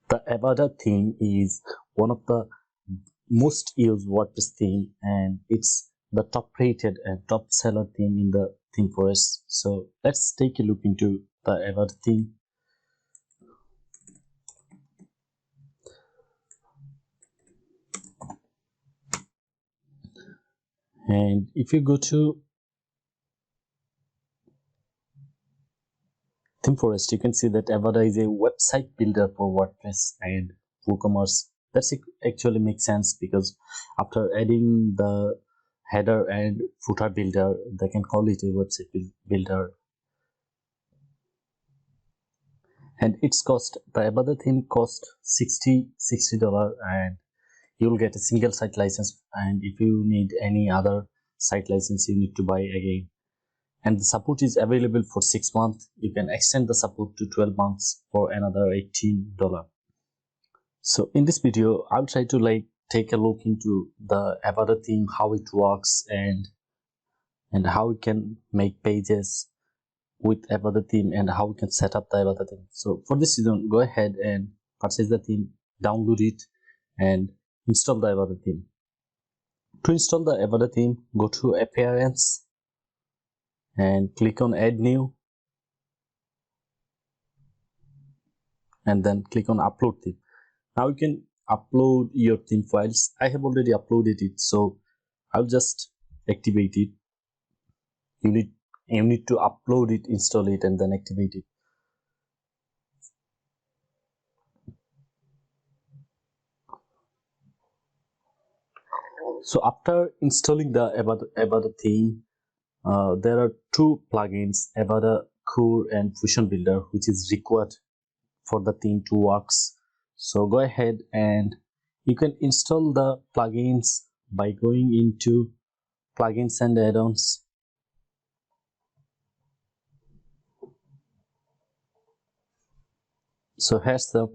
The Avada theme is one of the most used WordPress theme, and it's the top rated and top seller theme in the ThemeForest. So let's take a look into the Avada theme. And if you go to ThemeForest, you can see that Avada is a website builder for WordPress and WooCommerce. That actually makes sense, because after adding the header and footer builder, they can call it a website builder. And its cost, the Avada theme cost $60, and you'll get a single site license, and if you need any other site license, you need to buy again. And the support is available for 6 months. You can extend the support to 12 months for another $18. So in this video, I'll try to take a look into the Avada theme, how it works, and how you can make pages with Avada theme, and how you can set up the Avada theme. So for this reason, go ahead and purchase the theme, download it, and install the Avada theme. To install the Avada theme, go to Appearance and click on Add New, and then click on Upload Theme. Now you can upload your theme files. I have already uploaded it, so I'll just activate it. You need to upload it, install it, and then activate it. So after installing the Avada theme, there are two plugins, Avada Core and Fusion Builder, which is required for the theme to work. So go ahead and you can install the plugins by going into Plugins and Add-ons. So here's the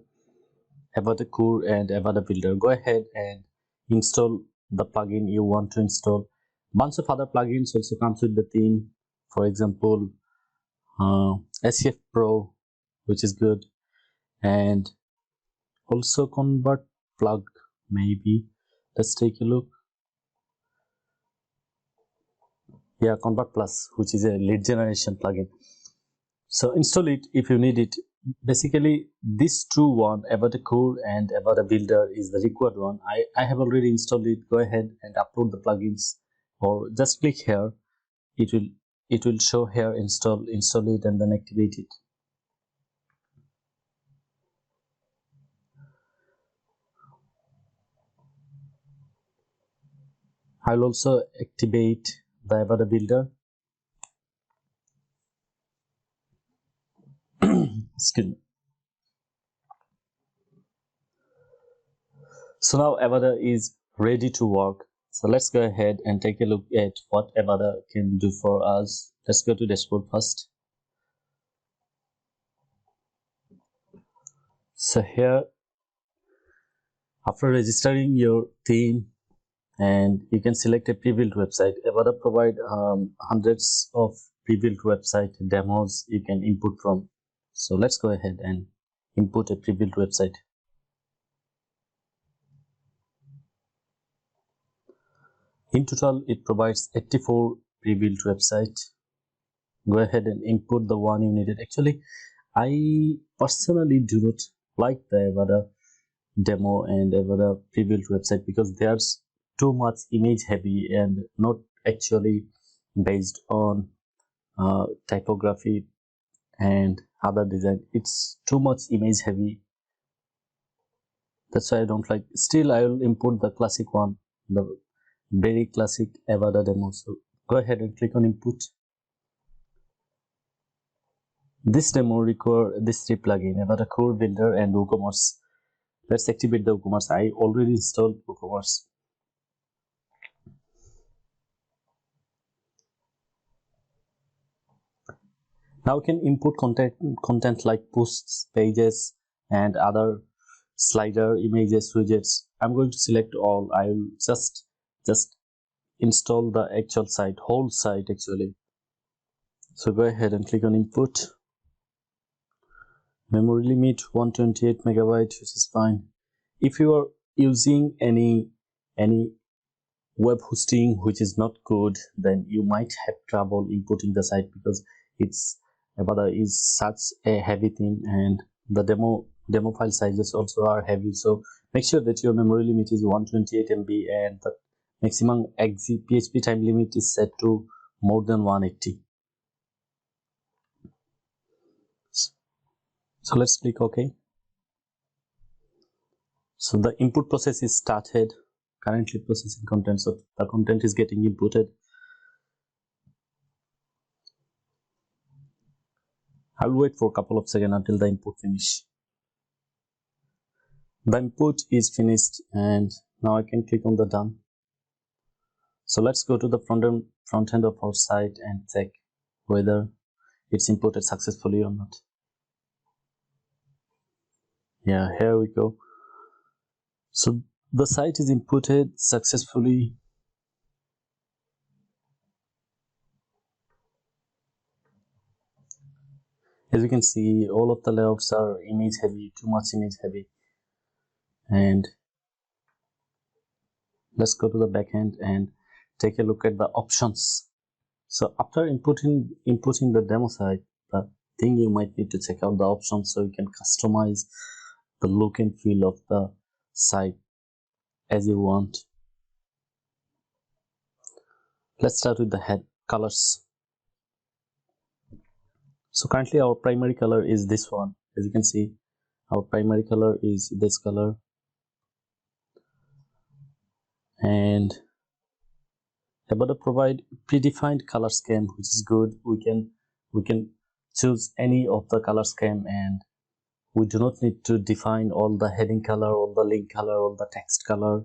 Avada Core and Avada Builder. Go ahead and install the plugin you want to install. Bunch of other plugins also comes with the theme. For example, SEF Pro, which is good, and also Convert plug, maybe. Let's take a look. Yeah, Convert Plus, which is a lead generation plugin. So install it if you need it. Basically, this two one, Avada Core and Avada Builder, is the required one. I have already installed it. Go ahead and upload the plugins, or just click here. It will show here, install it, and then activate it. I'll also activate the Avada Builder. Excuse me. So now Avada is ready to work. So let's go ahead and take a look at what Avada can do for us. Let's go to dashboard first. So here, after registering your theme, and you can select a pre-built website. Avada provide hundreds of pre-built website demos you can input from. So let's go ahead and input a pre-built website. In total, it provides 84 pre-built websites. Go ahead and input the one you needed. Actually, I personally do not like the Avada demo and Avada pre-built website, because there's too much image heavy and not actually based on typography and other design. It's too much image heavy. That's why I don't like. Still, I will import the classic one, the very classic Avada demo. So go ahead and click on input. This demo require this three plugin, Avada Core, Builder, and WooCommerce. Let's activate the WooCommerce. I already installed WooCommerce. Now you can input content like posts, pages, and other slider, images, widgets. I'm going to select all. I will just install the actual site, whole site actually. So go ahead and click on input. Memory limit 128 megabyte, which is fine. If you are using any web hosting which is not good, then you might have trouble inputting the site, because it's Avada is such a heavy theme, and the demo file sizes also are heavy. So make sure that your memory limit is 128 MB and the maximum exit PHP time limit is set to more than 180. So let's click OK. So the input process is started, currently processing content, so the content is getting inputted. I'll wait for a couple of seconds until the input finish. The input is finished and now I can click on the done. So let's go to the front end of our site and check whether it's inputted successfully or not. Yeah, here we go. So the site is inputted successfully. As you can see, all of the layouts are image heavy, too much image heavy. And let's go to the backend and take a look at the options. So after inputting the demo site, the thing you might need to check out the options, so you can customize the look and feel of the site as you want. Let's start with the head colors. So currently our primary color is this one. As you can see, our primary color is this color, and about to provide predefined color scheme, which is good. We can choose any of the color scheme, and we do not need to define all the heading color, all the link color, all the text color.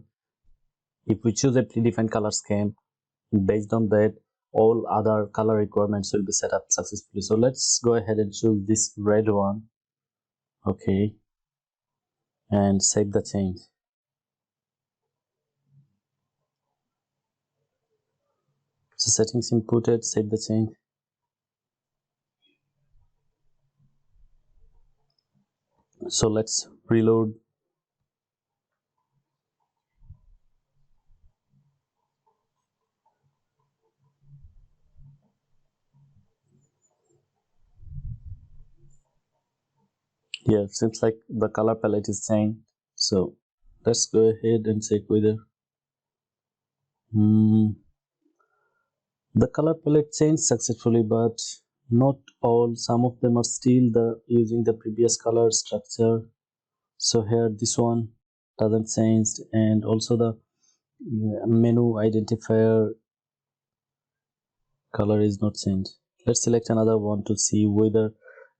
If we choose a predefined color scheme, based on that, all other color requirements will be set up successfully. So let's go ahead and choose this red one. Okay, and save the change. So settings inputted, save the change. So let's reload. Yeah, seems like the color palette is changed. So let's go ahead and check whether the color palette changed successfully, but not all. Some of them are still using the previous color structure. So here this one doesn't change, and also the menu identifier color is not changed. Let's select another one to see whether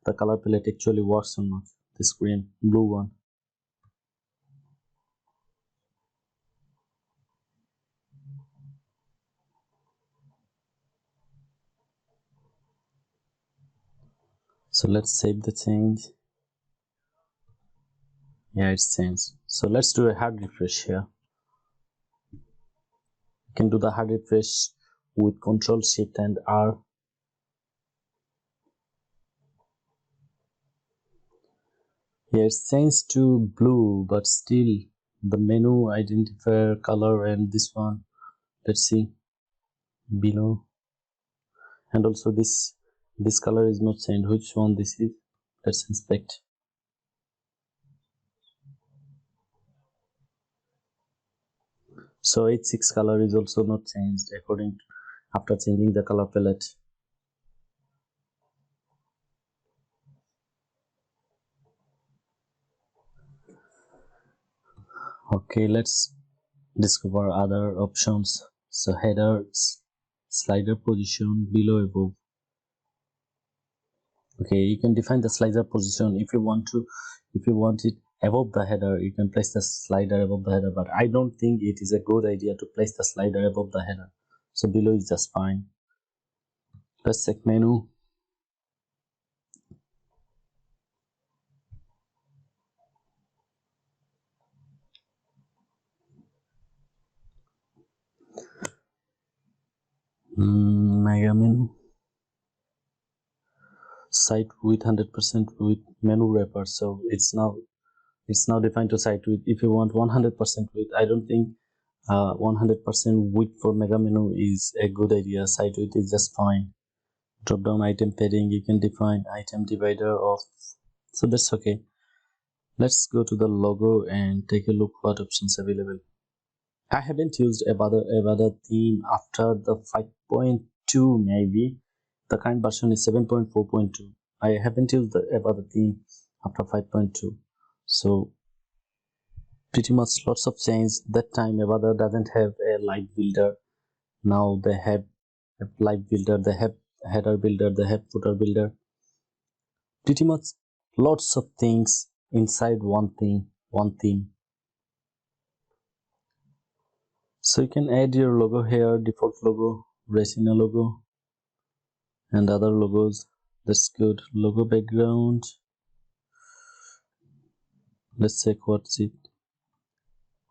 the color palette actually works or not. This green blue one. So let's save the change. Yeah, it's changed. So let's do a hard refresh here. You can do the hard refresh with Ctrl Shift and R. Yeah, it's changed to blue, but still the menu identifier color and this one, let's see below, and also this color is not changed. Which one this is? Let's inspect. So H6 color is also not changed after changing the color palette. Okay, let's discover other options. So header, slider position, below, above. Okay, you can define the slider position if you want it above the header. You can place the slider above the header, but I don't think it is a good idea to place the slider above the header. So below is just fine. Let's check menu. Mega menu. site with 100% with menu wrapper, so it's now defined to site width. If you want 100% width, I don't think 100% width for mega menu is a good idea. Site width is just fine. Drop down item padding, you can define item divider of, so that's okay. Let's go to the logo and take a look what options available. I haven't used Avada theme after the 5.2 maybe. The current version is 7.4.2. I haven't used the Avada theme after 5.2. So pretty much lots of change. That time Avada doesn't have a light builder. Now they have a light builder, they have header builder, they have footer builder. Pretty much lots of things inside one theme. So you can add your logo here, default logo, Resina logo, and other logos. That's good. Logo background. Let's check what's it.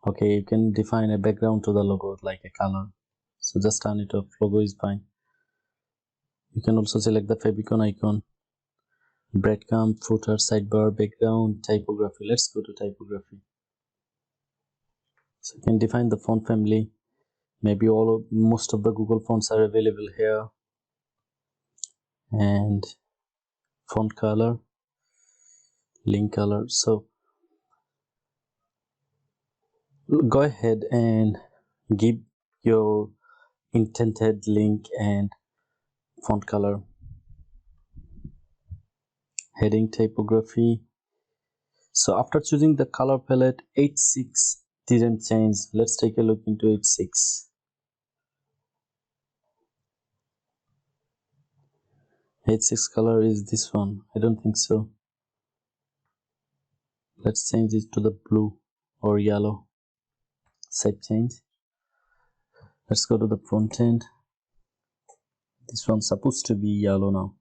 Okay, you can define a background to the logo like a color. So just turn it off. Logo is fine. You can also select the favicon icon, breadcrumb, footer, sidebar, background, typography. Let's go to typography. So you can define the font family. Maybe most of the Google fonts are available here. And font color, link color. So go ahead and give your intended link and font color. Heading typography. So after choosing the color palette, 8.6 didn't change. Let's take a look into 8.6. 8.6 color is this one. I don't think so. Let's change it to the blue or yellow. Save change. Let's go to the front end. This one's supposed to be yellow now.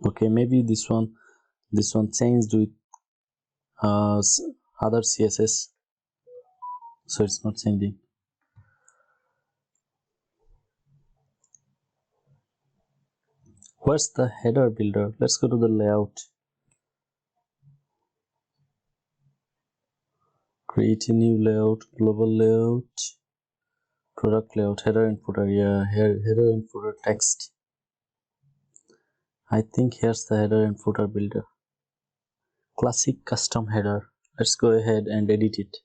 Okay, maybe this one changed with other CSS, so it's not changing. Where's the header builder? Let's go to the layout. Create a new layout, global layout, product layout, header and footer. Yeah, header and footer text. I think here's the header and footer builder. Classic custom header. Let's go ahead and edit it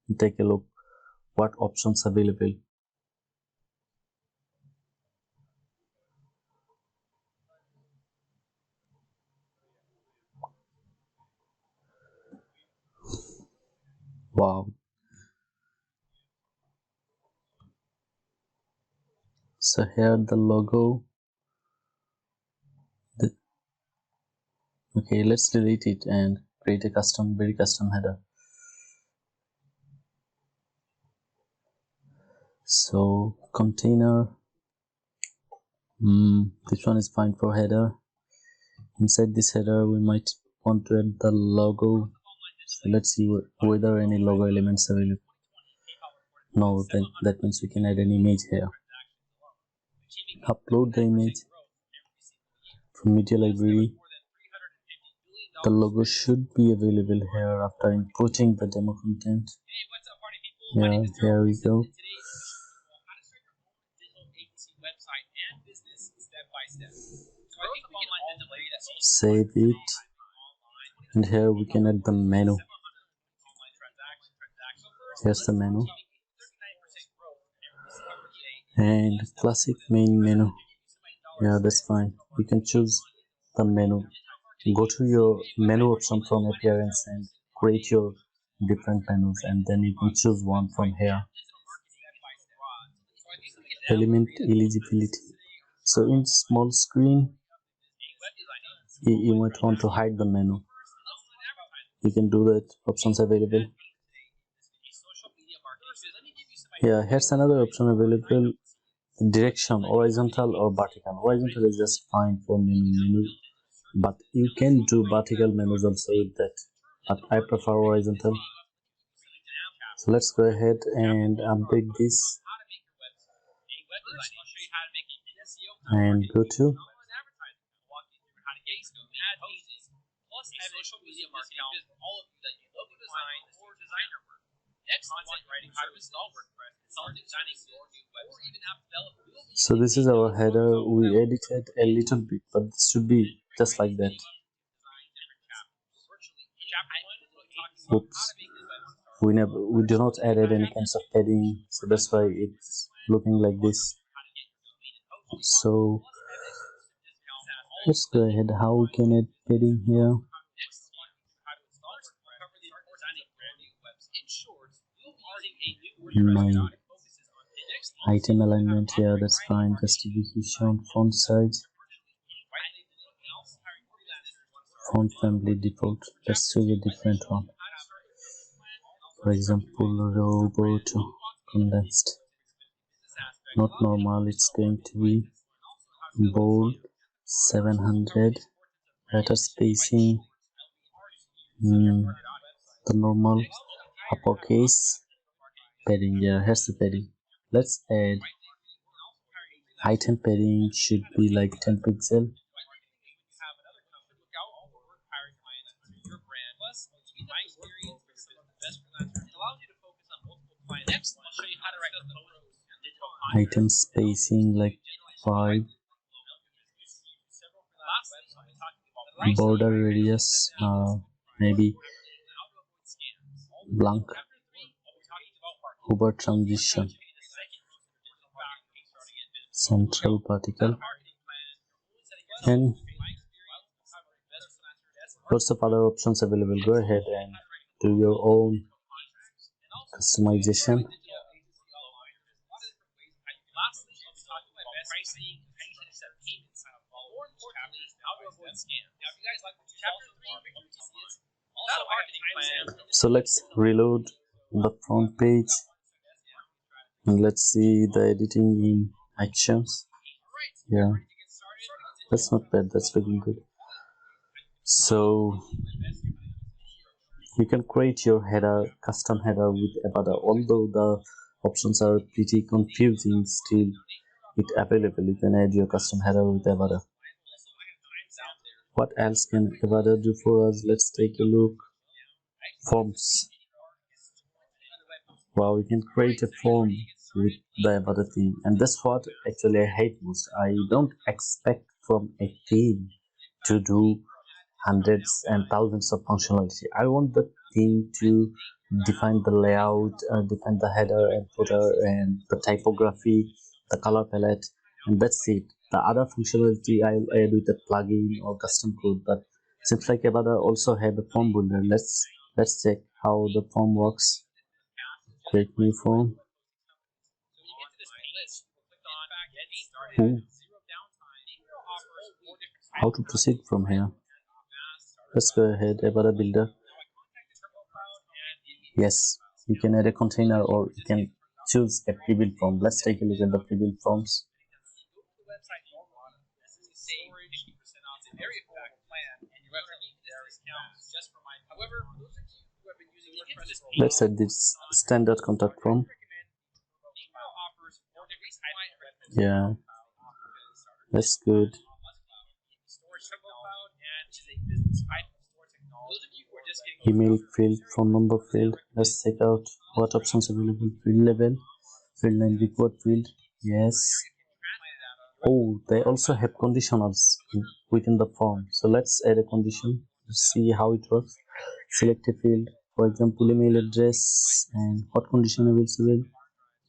and take a look what options available. Wow. So here the logo. Okay, let's delete it and create a very custom header. So container, this one is fine for header. Inside this header we might want to add the logo. So let's see whether any logo elements are available. No, then that means we can add an image here. Upload the image from media library. The logo should be available here after inputting the demo content. Yeah, here we go. Save it, and here we can add the menu. Here's the menu and classic main menu. Yeah, that's fine. You can choose the menu. Go to your menu option from appearance and create your different menus, and then you can choose one from here. Element eligibility. So in small screen, you might want to hide the menu. You can do that. Options available. Yeah, here's another option available. Direction, horizontal or vertical. Horizontal is just fine for menu, but you can do vertical menus also with that. But I prefer horizontal. So let's go ahead and update this and go to so this is our header. We edited a little bit, but this should be just like that. Oops, we do not added any kinds of padding, so that's why it's looking like this. So let's go ahead. How we can add padding here? My item alignment here, that's fine. Justification, font size, font family default. Let's choose a different one. For example, robot condensed, not normal. It's going to be bold, 700, letter spacing, the normal uppercase, padding. Yeah, here's the padding. Let's add item padding. Should be like 10 pixel. Item spacing like 5. Border radius maybe blank. Hover transition, central particle, and lots of other options available. Go ahead and do your own customization. So let's reload the front page and let's see the editing in actions. Yeah, that's not bad, that's looking good. So you can create your header, custom header with Avada. Although the options are pretty confusing, still it available. You can add your custom header with Avada. What else can Avada do for us? Let's take a look. Forms. Wow, we can create a form with the Avada theme, and that's what actually I hate most. I don't expect from a theme to do hundreds and thousands of functionality. I want the theme to define the layout, define the header and footer and the typography, the color palette, and that's it. The other functionality I'll add with a plugin or custom code. But seems like Avada also have a form builder. Let's check how the form works. Create new form. How to proceed from here? Let's go ahead. Avada builder. Yes, you can add a container or you can choose a pre-built form. Let's take a look at the pre-built forms. Let's add this standard contact form. Yeah, that's good. Email field, phone number field. Let's check out what options available. Field level, field name, record field. Yes. Oh, they also have conditionals within the form. So let's add a condition to see how it works. Select a field, for example, email address, and what condition is available.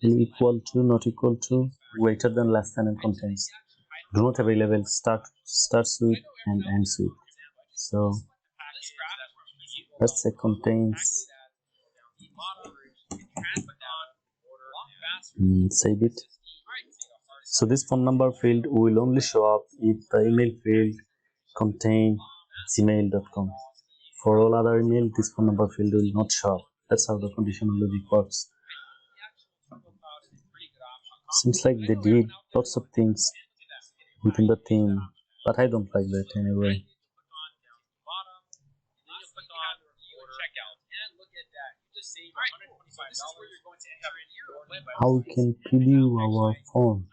Equal to, not equal to, greater than, less than, and contains. Do not available, starts with and ends with. So let's say contains. Save it. So this phone number field will only show up if the email field contain gmail.com. For all other email, this phone number field will not show up. That's how the conditional logic works. Seems like they did lots of things within the theme, but I don't like that anyway. how we can preview our phone.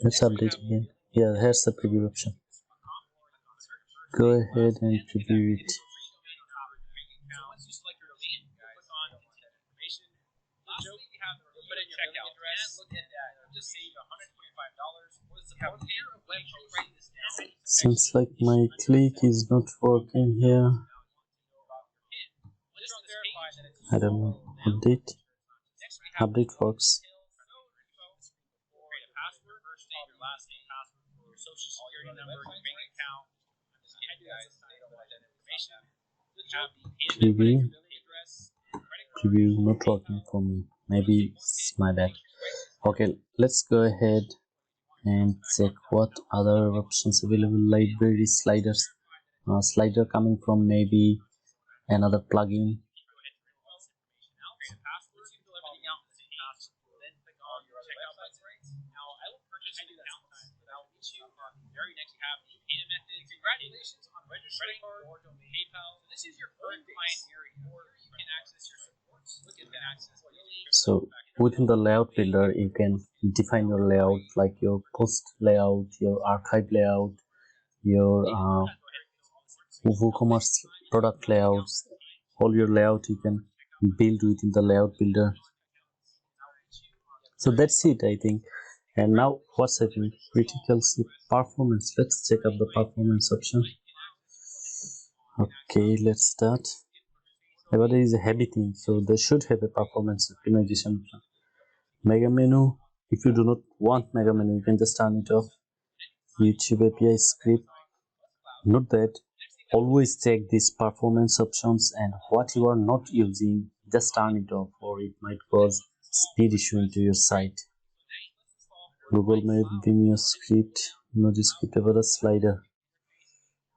Let's update again. Yeah, here's the preview option. Go ahead and preview it. Seems like my click is not working here. I don't know. Update works. Preview not working for me. Maybe it's my bad. Okay, let's go ahead and check what other options available. Library sliders, slider coming from maybe another plugin. So within the layout builder, you can define your layout, like your post layout, your archive layout, your WooCommerce product layouts. All your layout you can build within the layout builder. So that's it, I think. And now what's happening? Critical performance. Let's check out the performance option. Okay, let's start. Avada is a heavy thing, so they should have a performance optimization option. Mega menu. If you do not want mega menu, you can just turn it off. YouTube API script. Note that always check these performance options, and what you are not using, just turn it off, or it might cause speed issue into your site. Google Map, Vimeo script, Emoji script, Avada slider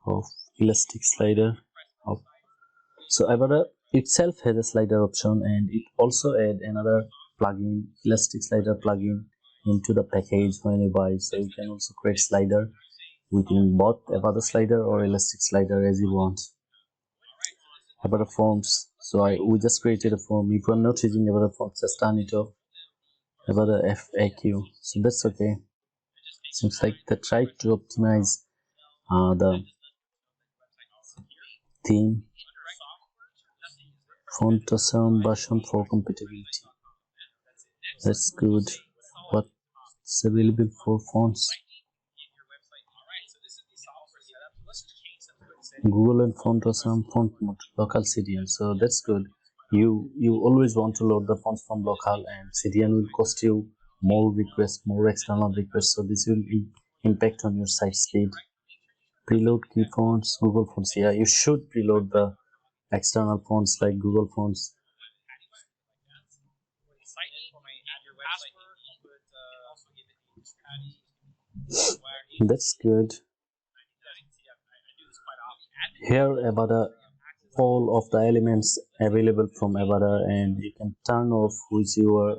of elastic slider of. So Avada itself has a slider option, and it also add another plugin, elastic slider plugin, into the package when you buy. So you can also create slider within both Avada slider or elastic slider as you want. Avada forms. So we just created a form. If you are not using Avada forms, just turn it off. Avada FAQ. So that's okay. Seems like they tried to optimize the theme. Font awesome version 4 compatibility. That's good. What's available for fonts? Google and font awesome font mode, local CDN. So that's good. You always want to load the fonts from local, and CDN will cost you more requests, more external requests. So this will impact on your site speed. Preload key fonts, Google fonts. Yeah, you should preload the external fonts like Google fonts. That's good. Here Avada, all of the elements available from Avada, and you can turn off which you are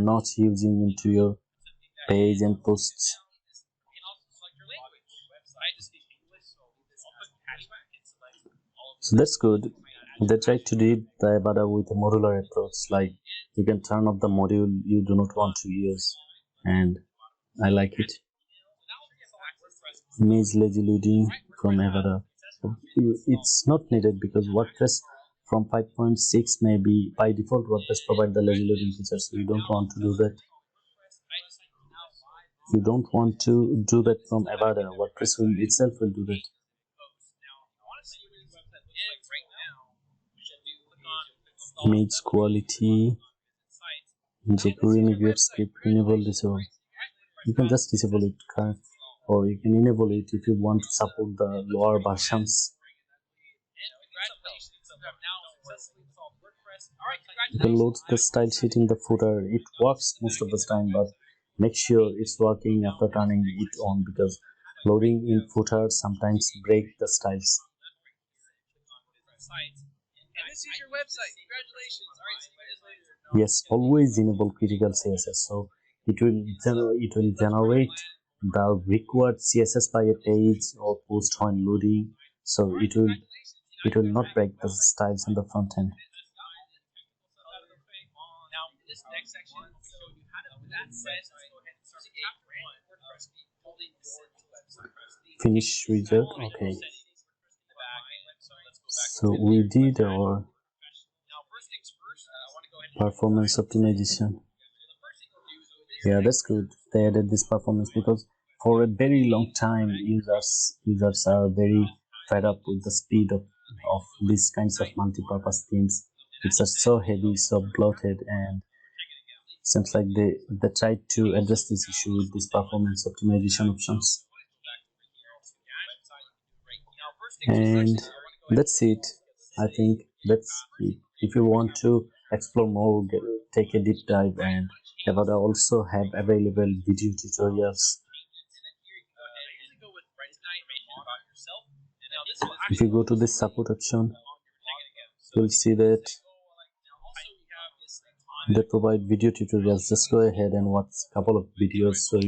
not using into your page and posts. So that's good. They tried to do the Avada with a modular approach, like you can turn off the module you do not want to use, and I like it. Image lazy loading from Avada. It's not needed because WordPress from 5.6 maybe by default WordPress provide the lazy loading feature, so you don't want to do that. You don't want to do that from Avada. WordPress itself will do that. Image quality, jQuery migrate script, enable, disable. You can just disable it, or you can enable it if you want to support the lower versions. You can load the style sheet in the footer. It works most of the time, but make sure it's working after turning it on, because loading in footer sometimes break the styles. Yes, always enable critical CSS, so it will generate the required CSS by a page or post when loading. so it will not break the styles in the front end. Now, in this next section, I'll show you how to do that set. Let's go ahead and start a brand WordPress building your website. Finish widget. Okay. So we did our performance optimization. Yeah, that's good. They added this performance because for a very long time users are very fed up with the speed of these kinds of multi-purpose themes. It's just so heavy, so bloated, and seems like they tried to address this issue with these performance optimization options. And that's it. I think that's it. If you want to explore more, take a deep dive, and Avada also have available video tutorials. If you go to this support option, you'll see that they provide video tutorials. Just go ahead and watch a couple of videos so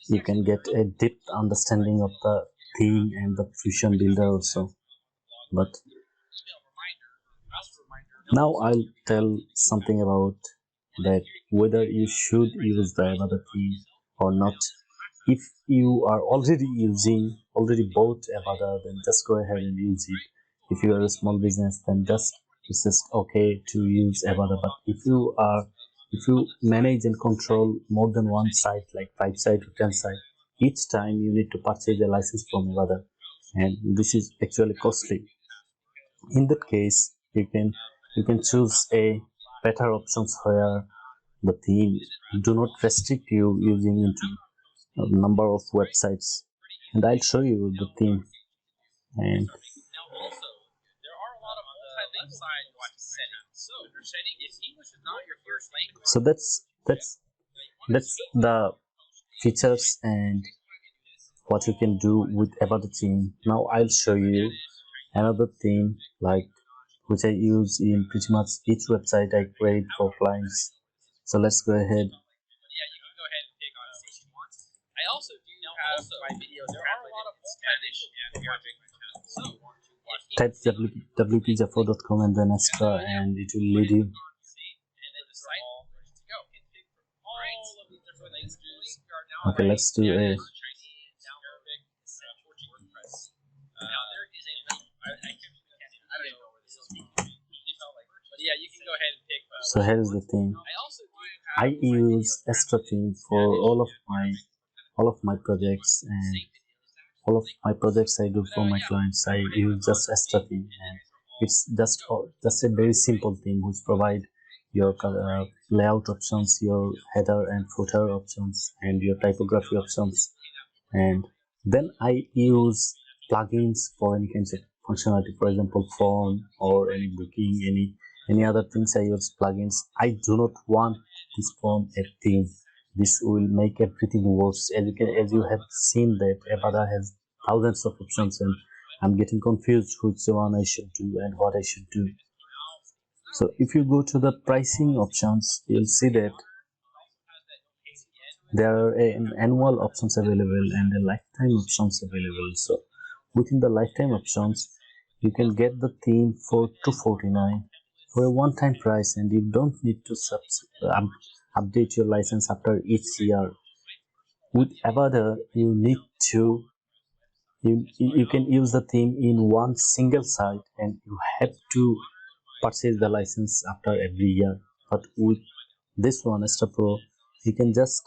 you can get a deep understanding of the theme and the Fusion builder also. But now I'll tell something about that whether you should use the Avada theme or not. If you are already bought Avada, then just go ahead and use it. If you are a small business, then it's just okay to use Avada. But if you manage and control more than one site, like 5 sites or 10 sites, each time you need to purchase a license from Avada, and this is actually costly. In that case, you can choose a better options where the theme do not restrict you using into a number of websites, and I'll show you the theme. And so that's the features and what you can do with about the theme. Now I'll show you another theme like which I use in pretty much each website I create for clients. So let's go ahead. I also do have my videos translated in Spanish and Arabic. So type wpjafo.com and then extra, and it will lead you. Okay, let's do a so here's the thing. I use extra theme for all of my projects, and all of my projects I do for my clients. I use just extra theme, and it's just a very simple theme which provide your layout options, your header and footer options, and your typography options. And then I use plugins for any kinds of functionality, for example form or any booking, any other things. I use plugins. I do not want this form a theme. This will make everything worse. As you have seen that Avada has thousands of options, and I'm getting confused which one I should do and what I should do. So if you go to the pricing options, you'll see that there are annual options available and the lifetime options available. So within the lifetime options, you can get the theme for $249 for a one-time price, and you don't need to update your license after each year. With Avada, you can use the theme in one single site, and you have to purchase the license after every year. But with this one, Extra Pro, you can just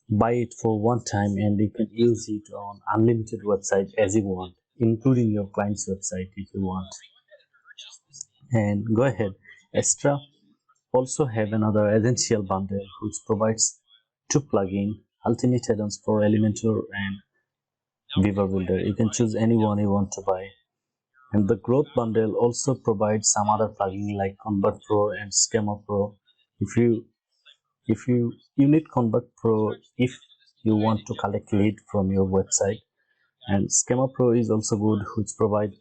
buy it for one time, and you can use it on unlimited website as you want, including your client's website if you want. And go ahead. Extra also have another essential bundle which provides 2 plugins, Ultimate Add-ons for Elementor and Beaver Builder. You can choose any one you want to buy. And the Growth bundle also provides some other plugins like Convert Pro and Schema Pro. If you need Convert Pro if you want to collect lead from your website, and Schema Pro is also good, which provide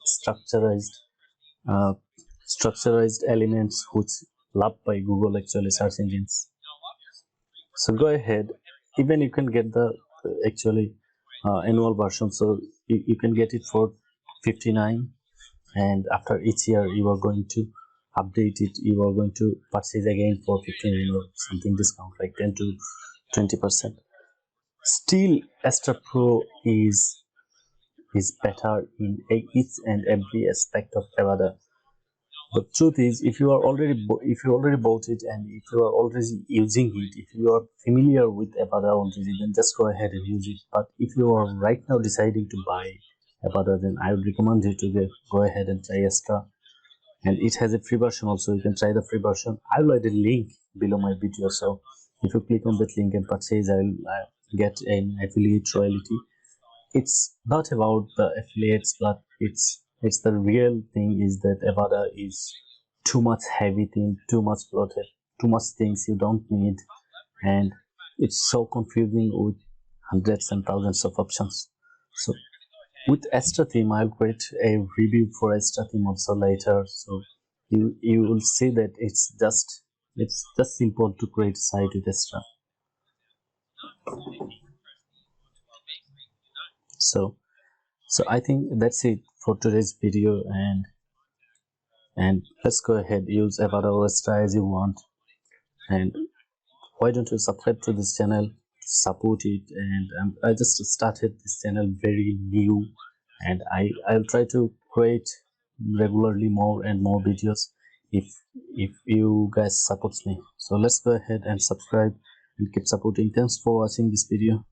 structurized elements which loved by Google actually search engines. So go ahead. Even you can get the actually annual version, so you can get it for 59, and after each year you are going to update it, you are going to purchase again for 59 or something discount like 10 to 20%. Still Astra Pro is better in each and every aspect of Avada. The truth is, if you already bought it and if you are already using it, if you are familiar with Avada already, then just go ahead and use it. But if you are right now deciding to buy Avada, then I would recommend you to go ahead and try Astra. And it has a free version also. You can try the free version. I will add a link below my video, so if you click on that link and purchase, I will get an affiliate royalty. It's not about the affiliates, but it's the real thing is that Avada is too much heavy thing, too much bloated, too much things you don't need, and it's so confusing with hundreds and thousands of options. So with Astra theme, I'll create a review for Astra theme also later, so you will see that it's just simple to create a site with Astra. So I think that's it for today's video, and let's go ahead, use Avada or Astra as you want. And why don't you subscribe to this channel, support it. And I just started this channel very new, and I'll try to create regularly more and more videos if you guys support me. So let's go ahead and subscribe and keep supporting. Thanks for watching this video.